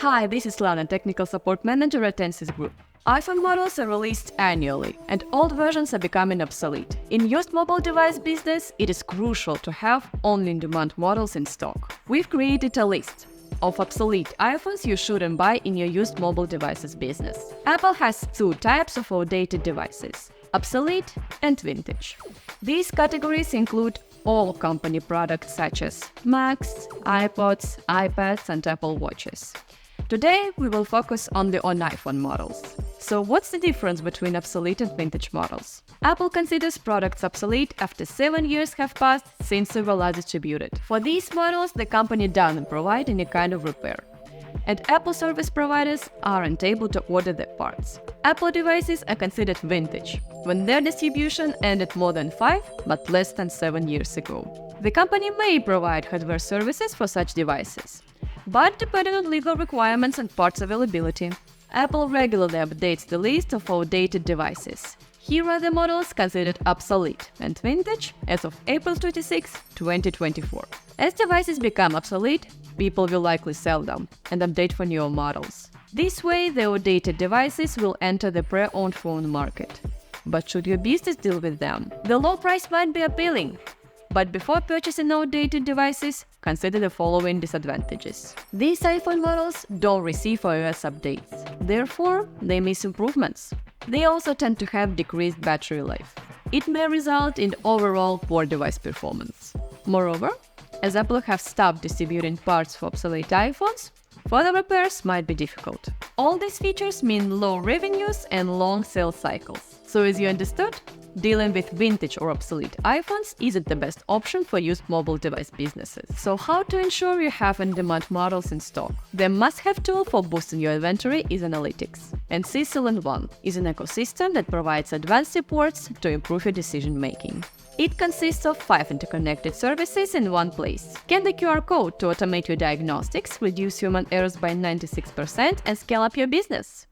Hi, this is Lana, Technical Support Manager at Ansys Group. iPhone models are released annually, and old versions are becoming obsolete. In used mobile device business, it is crucial to have only in-demand models in stock. We've created a list of obsolete iPhones you shouldn't buy in your used mobile devices business. Apple has two types of outdated devices: obsolete and vintage. These categories include all company products such as Macs, iPods, iPads, and Apple Watches. Today, we will focus only on iPhone models. So what's the difference between obsolete and vintage models? Apple considers products obsolete after 7 years have passed since they were last distributed. For these models, the company doesn't provide any kind of repair, and Apple service providers aren't able to order their parts. Apple devices are considered vintage when their distribution ended more than 5 but less than 7 years ago. The company may provide hardware services for such devices, but depending on legal requirements and parts availability. Apple regularly updates the list of outdated devices. Here are the models considered obsolete and vintage as of April 26, 2024. As devices become obsolete, people will likely sell them and update for newer models. This way, the outdated devices will enter the pre-owned phone market. But should your business deal with them? The low price might be appealing, but before purchasing outdated devices, consider the following disadvantages. These iPhone models don't receive iOS updates, therefore they miss improvements. They also tend to have decreased battery life. It may result in overall poor device performance. Moreover, as Apple have stopped distributing parts for obsolete iPhones, further repairs might be difficult. All these features mean low revenues and long sales cycles. So as you understood, dealing with vintage or obsolete iPhones isn't the best option for used mobile device businesses. So how to ensure you have in-demand models in stock? The must-have tool for boosting your inventory is analytics. And All-in-One is an ecosystem that provides advanced reports to improve your decision-making. It consists of 5 interconnected services in one place. Scan the QR code to automate your diagnostics, reduce human errors by 96%, and scale up your business.